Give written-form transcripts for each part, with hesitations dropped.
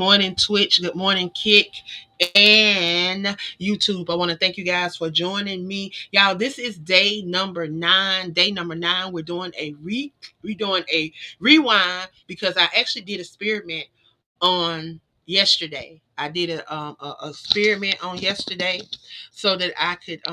morning, Twitch. Good morning, Kick and YouTube. I want to thank you guys for joining me. Y'all, this is day number 9. Day number 9. We're doing a rewind because I actually did experiment on yesterday. I did a experiment on yesterday so that I could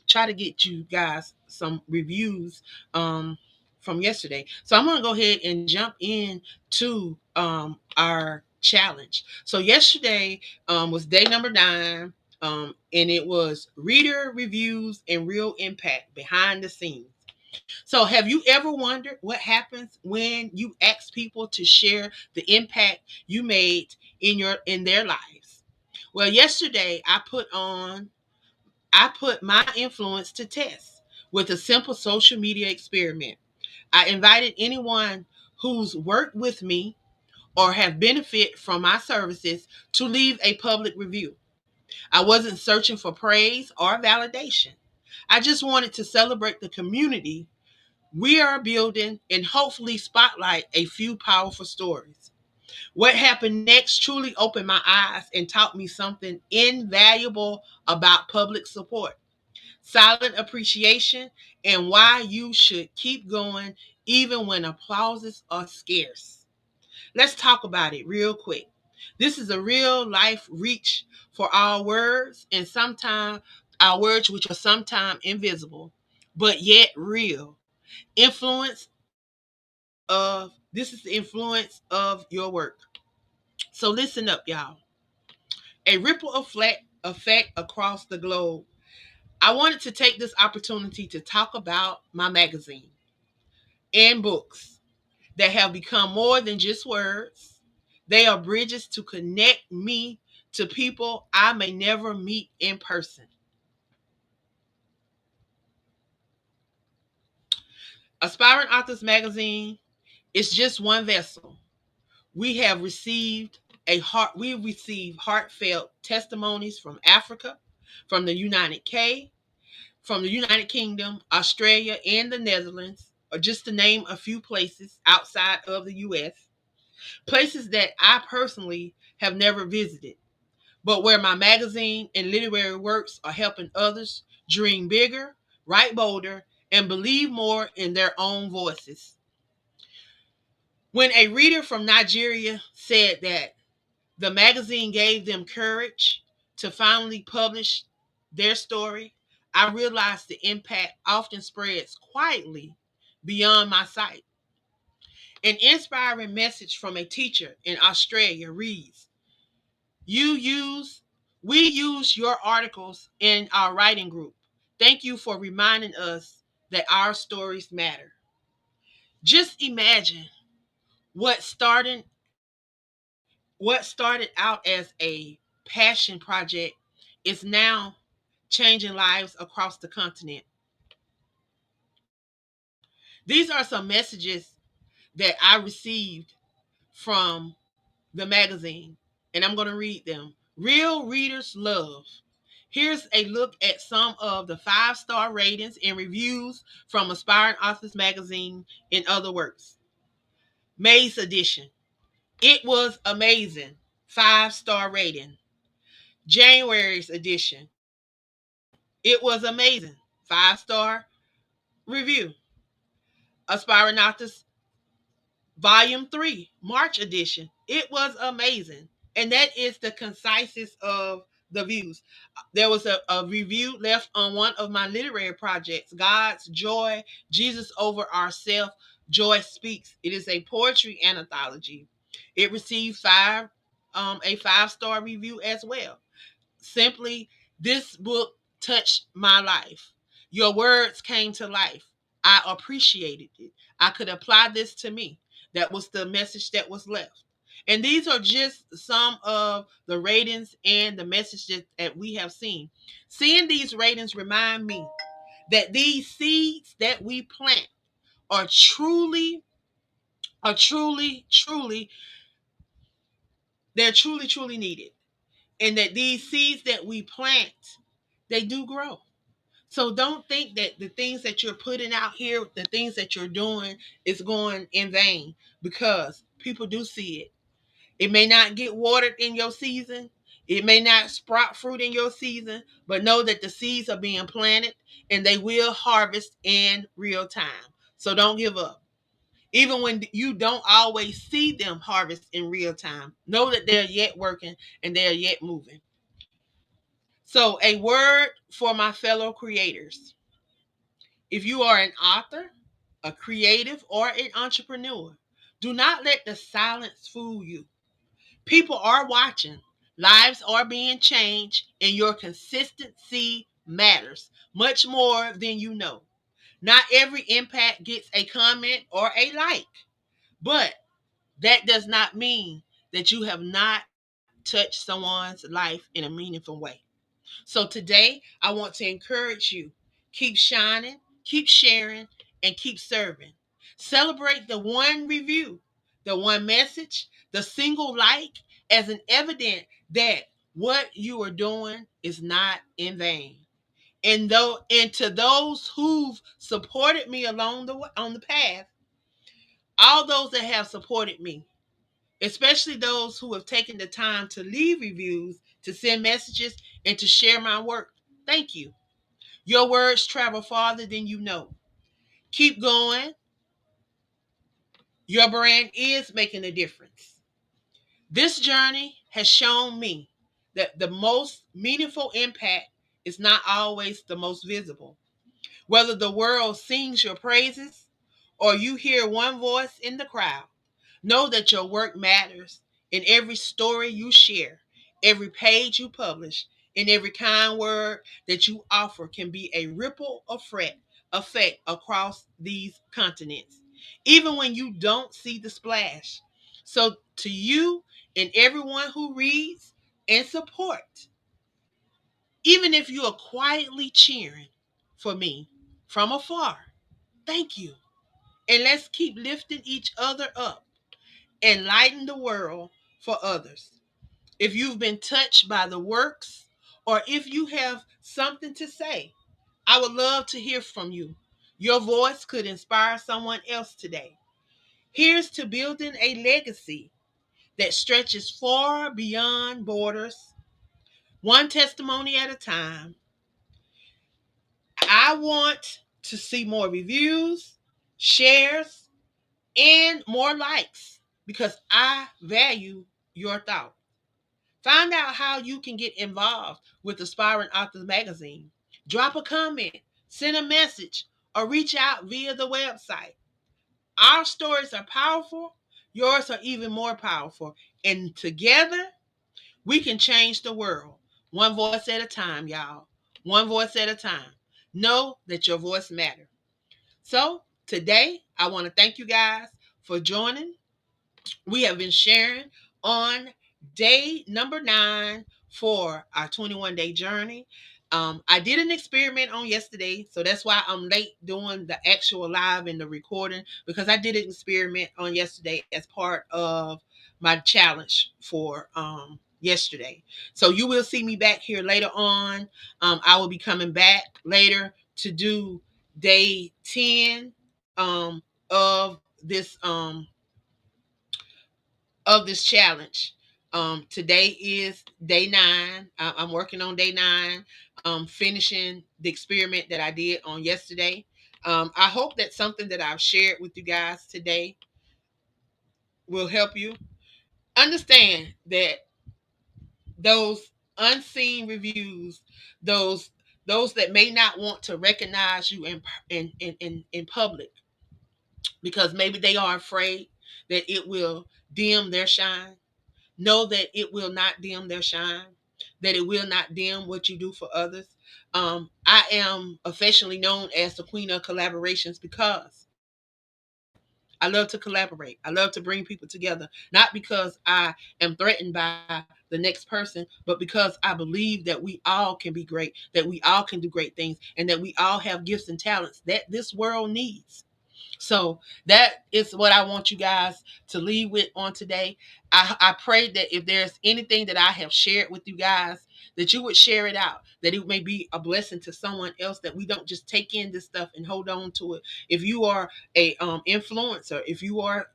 try to get you guys some reviews from yesterday. So I'm gonna go ahead and jump in to our challenge. So yesterday was day number 9, and it was reader reviews and real impact behind the scenes. So have you ever wondered what happens when you ask people to share the impact you made in their lives? Well, yesterday I put my influence to test with a simple social media experiment. I invited anyone who's worked with me or have benefit from my services to leave a public review. I wasn't searching for praise or validation. I just wanted to celebrate the community we are building and hopefully spotlight a few powerful stories. What happened next truly opened my eyes and taught me something invaluable about public support, silent appreciation, and why you should keep going even when applauses are scarce. Let's talk about it real quick. This is a real life reach for our words, and sometimes our words, which are sometimes invisible, but yet real. Influence this is the influence of your work. So listen up, y'all. A ripple effect across the globe. I wanted to take this opportunity to talk about my magazine and books that have become more than just words. They are bridges to connect me to people I may never meet in person. Aspiring Authors Magazine is just one vessel. We received heartfelt testimonies from Africa, from the from the United Kingdom, Australia, and the Netherlands, or just to name a few places outside of the US, places that I personally have never visited, but where my magazine and literary works are helping others dream bigger, write bolder, and believe more in their own voices. When a reader from Nigeria said that the magazine gave them courage to finally publish their story, I realized the impact often spreads quietly beyond my sight. An inspiring message from a teacher in Australia reads, You use we use your articles in our writing group. Thank you for reminding us that our stories matter. Just imagine what started what started out as a passion project is now changing lives across the continent. These are some messages that I received from the magazine, and I'm going to read them. Real readers love. Here's a look at some of the 5-star ratings and reviews from Aspiring Authors Magazine and other works. May's edition. It was amazing. 5-star rating. January's edition. It was amazing. 5-star review. Aspiring Authors Volume 3, March edition. It was amazing. And that is the concisest of the views. There was a review left on one of my literary projects, God's Joy, Jesus Over Ourself, Joy Speaks. It is a poetry anthology. It received a 5-star review as well. Simply, this book touched my life. Your words came to life. I appreciated it. I could apply this to me. That was the message that was left. And these are just some of the ratings and the messages that we have seen. Seeing these ratings remind me that these seeds that we plant are truly, they're truly needed. And that these seeds that we plant, they do grow. So don't think that the things that you're putting out here, the things that you're doing is going in vain, because people do see it. It may not get watered in your season. It may not sprout fruit in your season, but know that the seeds are being planted and they will harvest in real time. So don't give up. Even when you don't always see them harvest in real time, know that they're yet working and they're yet moving. So, a word for my fellow creators. If you are an author, a creative, or an entrepreneur, do not let the silence fool you. People are watching, lives are being changed, and your consistency matters much more than you know. Not every impact gets a comment or a like, but that does not mean that you have not touched someone's life in a meaningful way. So today, I want to encourage you, keep shining, keep sharing, and keep serving. Celebrate the one review, the one message, the single like as an evidence that what you are doing is not in vain. And to those who've supported me along on the path, all those that have supported me, especially those who have taken the time to leave reviews, to send messages, and to share my work. Thank you. Your words travel farther than you know. Keep going. Your brand is making a difference. This journey has shown me that the most meaningful impact is not always the most visible. Whether the world sings your praises or you hear one voice in the crowd, know that your work matters in every story you share, every page you publish, and every kind word that you offer can be a ripple effect across these continents, even when you don't see the splash. So, to you and everyone who reads and support, even if you are quietly cheering for me from afar, thank you. And let's keep lifting each other up and lighten the world for others. If you've been touched by the works or if you have something to say, I would love to hear from you. Your voice could inspire someone else today. Here's to building a legacy that stretches far beyond borders, one testimony at a time. I want to see more reviews, shares, and more likes because I value your thought. Find out how you can get involved with Aspiring Authors Magazine. Drop a comment, send a message, or reach out via the website. Our stories are powerful, yours are even more powerful. And together, we can change the world. One voice at a time, y'all. One voice at a time. Know that your voice matters. So, today, I want to thank you guys for joining. We have been sharing on day number 9 for our 21-day journey. I did an experiment on yesterday, so that's why I'm late doing the actual live and the recording, because I did an experiment on yesterday as part of my challenge for yesterday. So you will see me back here later on. I will be coming back later to do day 10 of this challenge. Today is day 9. I'm working on day 9, finishing the experiment that I did on yesterday. I hope that something that I've shared with you guys today will help you understand that those unseen reviews, those those that may not want to recognize you in public because maybe they are afraid that it will dim their shine. Know that it will not dim their shine, that it will not dim what you do for others. I am affectionately known as the Queen of Collaborations because I love to collaborate. I love to bring people together, not because I am threatened by the next person, but because I believe that we all can be great, that we all can do great things, and that we all have gifts and talents that this world needs. So that is what I want you guys to leave with on today. I pray that if there's anything that I have shared with you guys, that you would share it out, that it may be a blessing to someone else, that we don't just take in this stuff and hold on to it. If you are a influencer, if you are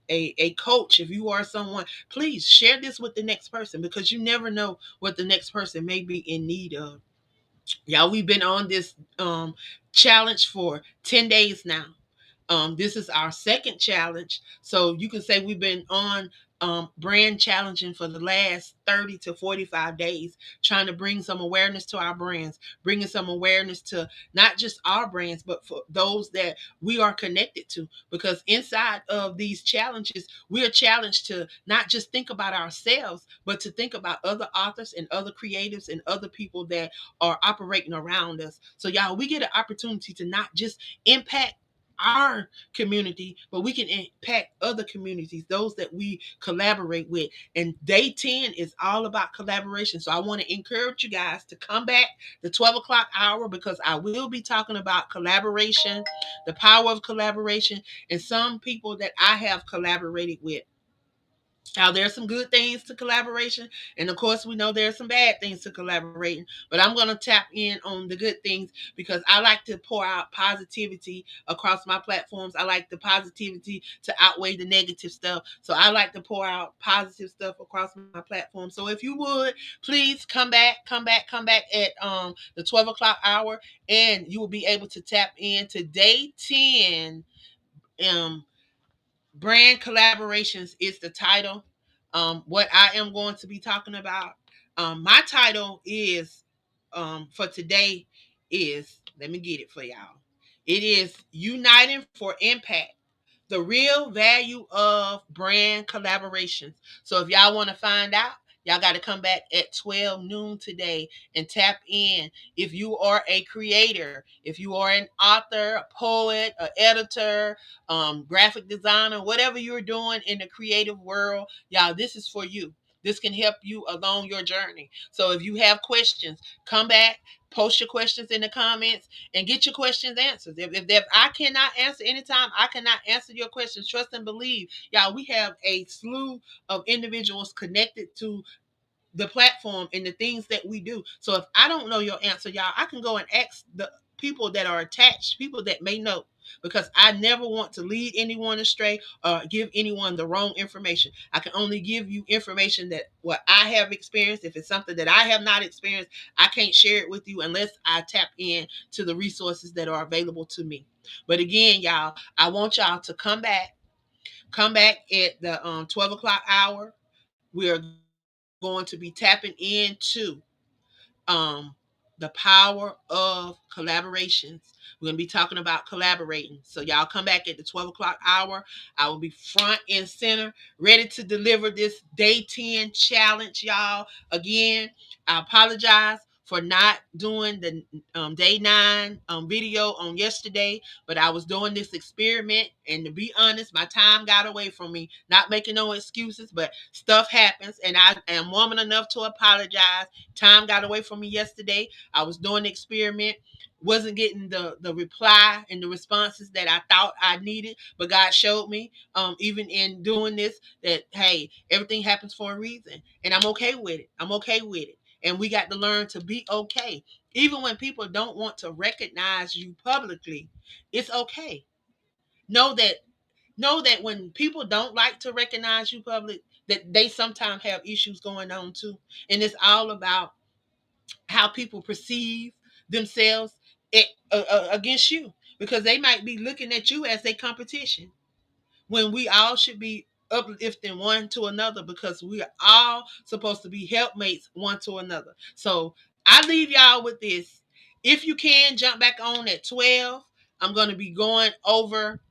a coach, if you are someone, please share this with the next person, because you never know what the next person may be in need of. Y'all, we've been on this challenge for 10 days now. This is our second challenge. So you can say we've been on brand challenging for the last 30 to 45 days, trying to bring some awareness to our brands, bringing some awareness to not just our brands, but for those that we are connected to. Because inside of these challenges, we are challenged to not just think about ourselves, but to think about other authors and other creatives and other people that are operating around us. So, y'all, we get an opportunity to not just impact our community, but we can impact other communities, those that we collaborate with. And day 10 is all about collaboration. So I want to encourage you guys to come back the 12 o'clock hour, because I will be talking about collaboration, the power of collaboration, and some people that I have collaborated with. Now, there's some good things to collaboration, and of course, we know there's some bad things to collaborating. But I'm going to tap in on the good things, because I like to pour out positivity across my platforms. I like the positivity to outweigh the negative stuff. So I like to pour out positive stuff across my platform. So if you would, please come back, come back at the 12 o'clock hour, and you will be able to tap in to day 10. Um, Brand collaborations is the title. What I am going to be talking about. My title is for today is, let me get it for y'all. It is Uniting for Impact, the real value of brand collaborations. So if y'all want to find out, y'all got to come back at 12 noon today and tap in. If you are a creator, if you are an author, a poet, an editor, graphic designer, whatever you're doing in the creative world, y'all, this is for you. This can help you along your journey. So if you have questions, come back, post your questions in the comments, and get your questions answered. If I cannot answer anytime, I cannot answer your questions. Trust and believe. Y'all, we have a slew of individuals connected to the platform and the things that we do. So if I don't know your answer, y'all, I can go and ask the people that are attached, people that may know, because I never want to lead anyone astray or give anyone the wrong information. I can only give you information that what I have experienced. If it's something that I have not experienced, I can't share it with you unless I tap in to the resources that are available to me. But again, y'all, I want y'all to come back at the 12 o'clock hour. We are going to be tapping into um, the power of collaborations. We're going to be talking about collaborating. So y'all come back at the 12 o'clock hour. I will be front and center, ready to deliver this day 10 challenge, y'all. Again, I apologize for not doing the day 9 video on yesterday, but I was doing this experiment, and to be honest, my time got away from me. Not making no excuses, but stuff happens, and I am woman enough to apologize. Time got away from me yesterday. I was doing the experiment, wasn't getting the reply and the responses that I thought I needed, but God showed me, even in doing this, that hey, everything happens for a reason, and I'm okay with it. I'm okay with it, and we got to learn to be okay, even when people don't want to recognize you publicly. It's okay. Know that know that when people don't like to recognize you public, that they sometimes have issues going on too, and it's all about how people perceive themselves against you, because they might be looking at you as a competition, when we all should be uplifting one to another, because we are all supposed to be helpmates one to another. So I leave y'all with this. If you can jump back on at 12, I'm going to be going over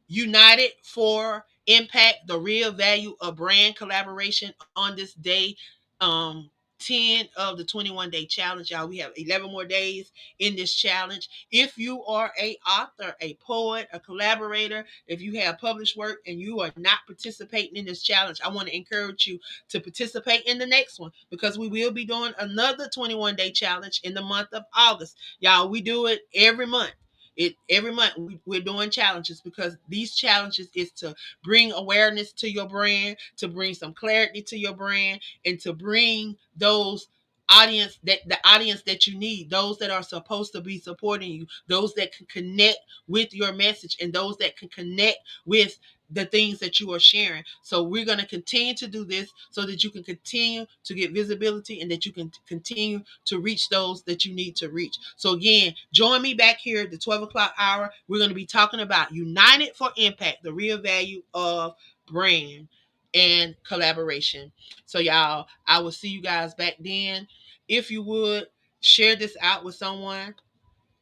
United for Impact, the real value of brand collaboration on this day. Um, 10 of the 21-day challenge, y'all. We have 11 more days in this challenge. If you are a author, a poet, a collaborator, if you have published work and you are not participating in this challenge, I want to encourage you to participate in the next one, because we will be doing another 21-day challenge in the month of August. Y'all, we do it every month. It every month we're doing challenges because these challenges is to bring awareness to your brand, to bring some clarity to your brand, and to bring those the audience that you need, those that are supposed to be supporting you, those that can connect with your message, and those that can connect with the things that you are sharing. So we're going to continue to do this so that you can continue to get visibility and that you can continue to reach those that you need to reach. So again, join me back here at the 12 o'clock hour. We're going to be talking about United for Impact, the real value of brand and collaboration. So y'all, I will see you guys back then. If you would, share this out with someone,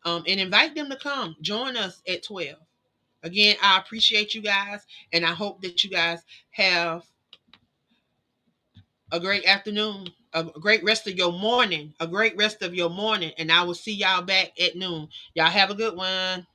and invite them to come join us at 12. Again, I appreciate you guys, and I hope that you guys have a great afternoon, a great rest of your morning, a great rest of your morning, and I will see y'all back at noon. Y'all have a good one.